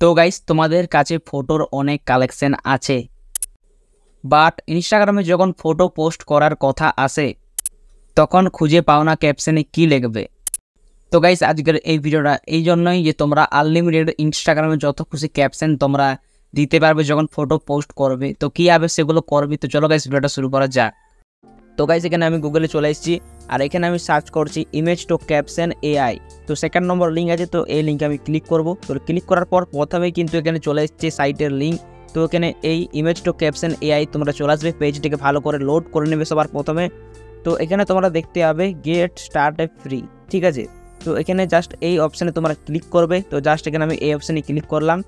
তো গাইস তোমাদের কাছে ফটোর অনেক কালেকশন আছে, বাট ইনস্টাগ্রামে যখন ফটো পোস্ট করার কথা আসে তখন খুঁজে পাও না ক্যাপশনে কি লিখবে। তো গাইস আজকের এই ভিডিওটা এই জন্যই যে তোমরা আনলিমিটেড ইনস্টাগ্রামে যত খুশি ক্যাপশন তোমরা দিতে পারবে যখন ফটো পোস্ট করবে। তো কী হবে সেগুলো করবে। তো চলো গাইস ভিডিওটা শুরু করা যাক। তো গাইস এখানে আমি গুগলে চলে এসেছি আর এখানে আমি সার্চ করছি ইমেজ টু ক্যাপশন এআই। তো সেকেন্ড নম্বর লিঙ্ক আছে, তো এই লিঙ্কে আমি ক্লিক করব। তো ক্লিক করার পর প্রথমেই কিন্তু এখানে চলে এসেছে সাইটের লিঙ্ক। তো এখানে এই ইমেজ টু ক্যাপশন এআই তোমরা চলে আসবে, পেজটিকে ভালো করে লোড করে নেবে সবার প্রথমে। তো এখানে তোমরা দেখতে পাবে গেট স্টার্টেড ফ্রি, ঠিক আছে। তো এখানে জাস্ট এই অপশানে তোমরা ক্লিক করবে। তো জাস্ট এখানে আমি এই অপশানে ক্লিক করলাম।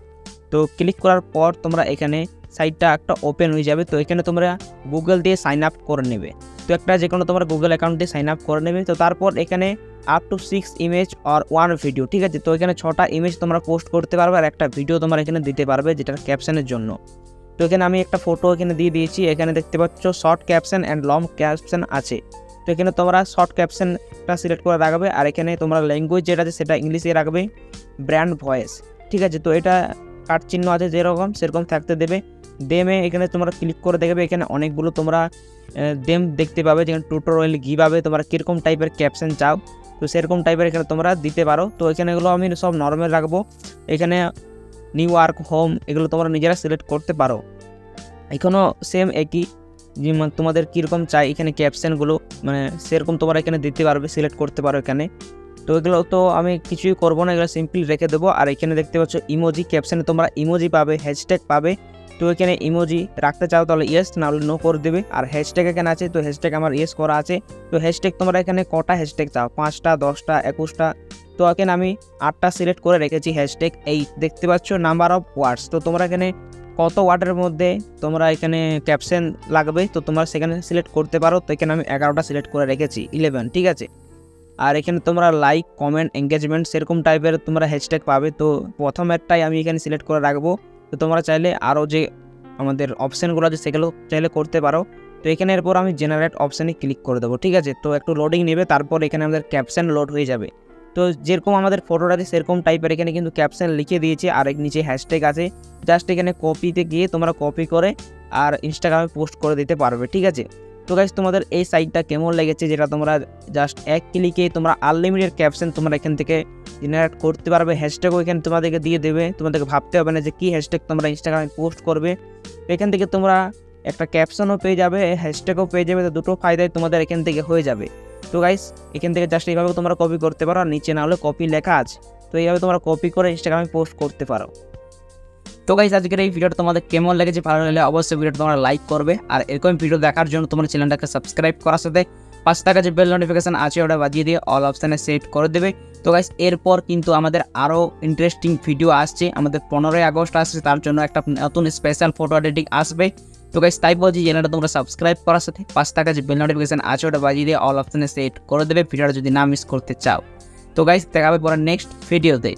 তো ক্লিক করার পর তোমরা এখানে সাইটটা একটা ওপেন হয়ে যাবে। তো এখানে তোমরা গুগল দিয়ে সাইন আপ করে নেবে। তো একটা যে কোনো তোমরা গুগল অ্যাকাউন্ট দিয়ে সাইন আপ করে নেবে। তো তারপর এখানে up to 6 image or 1 video, ঠিক আছে। তো এখানে 6টা ইমেজ তোমরা পোস্ট করতে পারবে আর একটা ভিডিও তোমরা এখানে দিতে পারবে যেটার ক্যাপশনের জন্য। তো এখানে আমি একটা ফটো এখানে দিয়ে দিয়েছি। এখানে দেখতে পাচ্ছ short caption and long caption আছে। তো এখানে তোমরা শর্ট ক্যাপশনটা সিলেক্ট করে রাখবে আর এখানে তোমরা ল্যাঙ্গুয়েজ যেটা আছে সেটা ইংলিশে রাখবে, ব্র্যান্ড ভয়েস, ঠিক আছে। তো এটা কাট চিহ্ন আছে যেরকম সেরকম থাকতে দেবে। দেমে এখানে তোমরা ক্লিক করে দেখবে এখানে অনেকগুলো তোমরা দেম দেখতে পাবে, যেখানে টিউটোরিয়াল কীভাবে তোমরা কীরকম টাইপের ক্যাপশন চাও তো সেরকম টাইপের এখানে তোমরা দিতে পারো। তো এখানে এগুলো আমি সব নর্মাল রাখবো। এখানে নিউ ওয়ার্ক হোম এগুলো তোমরা নিজেরা সিলেক্ট করতে পারো। এখানেও সেম একই, যে তোমাদের কীরকম চাই এখানে ক্যাপশনগুলো মানে সেরকম তোমরা এখানে দিতে পারবে, সিলেক্ট করতে পারো এখানে। তো এগুলো তো আমি কিছুই করবো না, এগুলো সিম্পলি রেখে দেবো। আর এখানে দেখতে পাচ্ছ ইমোজি, ক্যাপশনে তোমরা ইমোজি পাবে, হ্যাশট্যাগ পাবে। তো এখানে ইমোজি রাখতে চাও তাহলে ইয়েস, নাহলে নো করে দেবে। আর হ্যাশট্যাগ এখানে আছে, তো হ্যাশট্যাগ আমার ইয়েস করা আছে। তো হ্যাশট্যাগ তোমরা এখানে কটা হ্যাশট্যাগ চাও, 5টা 10টা 21টা। তো এখানে আমি 8টা সিলেক্ট করে রেখেছি হ্যাশট্যাগ। এই দেখতে পাচ্ছ নাম্বার অফ ওয়ার্ডস, তো তোমরা এখানে কত ওয়ার্ডের মধ্যে তোমরা এখানে ক্যাপশন লাগবে তো তোমরা সেখানে সিলেক্ট করতে পারো। তো এখানে আমি 11টা সিলেক্ট করে রেখেছি, 11, ঠিক আছে। আর এখানে তোমরা লাইক কমেন্ট এঙ্গেজমেন্ট সেরকম টাইপের তোমরা হ্যাশট্যাগ পাবে। তো প্রথমেরটাই আমি এখানে সিলেক্ট করে রাখবো। তো তোমরা চাইলে আরও যে আমাদের অপশানগুলো আছে সেগুলো চাইলে করতে পারো। তো এখানে এরপর আমি জেনারেট অপশানে ক্লিক করে দেবো, ঠিক আছে। তো একটু লোডিং নেবে, তারপর এখানে আমাদের ক্যাপশন লোড হয়ে যাবে। তো যেরকম আমাদের ফটোটা আছে সেরকম টাইপের এখানে কিন্তু ক্যাপশন লিখে দিয়েছি আর নিচে হ্যাশট্যাগ আছে। জাস্ট এখানে কপিতে গিয়ে তোমরা কপি করে আর ইনস্টাগ্রামে পোস্ট করে দিতে পারবে, ঠিক আছে। তো গাইস তোমাদের এই সাইটটা কেমন লেগেছে, যেটা তোমরা জাস্ট এক ক্লিকে তোমরা আনলিমিটেড ক্যাপশন তোমরা এখান থেকে জেনারেট করতে পারবে। হ্যাশট্যাগও এখানে তোমাদেরকে দিয়ে দেবে, তোমাদেরকে ভাবতে হবে না যে কী হ্যাশট্যাগ তোমরা ইনস্টাগ্রামে পোস্ট করবে। এখান থেকে তোমরা একটা ক্যাপশনও পেয়ে যাবে, হ্যাশট্যাগও পেয়ে যাবে। তো দুটো ফায়দায় তোমাদের এখান থেকে হয়ে যাবে। তো গাইস এখান থেকে জাস্ট এইভাবে তোমরা কপি করতে পারো, আর নিচে না হলে কপি লেখা আছে। তো এইভাবে তোমরা কপি করে ইনস্টাগ্রামে পোস্ট করতে পারো। তো গাইস আজকের এই ভিডিওটা তোমাদের কেমন লেগেছে, ভালো লাগলে অবশ্যই ভিডিওটা তোমরা লাইক করবে। আর এরকম ভিডিও দেখার জন্য তোমার চ্যানেলটাকে সাবস্ক্রাইব করার সাথে পাশে থাকা যে বেল নোটিফিকেশন আছে ওটা বাজিয়ে দিয়ে অল অপশানে সেট করে দেবে। তো গাইস এরপর কিন্তু আমাদের আরও ইন্টারেস্টিং ভিডিও আসছে, আমাদের 15ই আগস্ট আসছে, তার জন্য একটা নতুন স্পেশাল ফটো এডিটিং আসবে। তো গাইস তাই বলছি চ্যানেলটা তোমরা সাবস্ক্রাইব করার সাথে পাশে থাকা যে বেল নোটিফিকেশন আছে ওটা বাজিয়ে দিয়ে অল অপশানে সেট করে দেবে ভিডিওটা যদি না মিস করতে চাও। তো গাইস দেখা হবে পরে নেক্সট ভিডিওতে।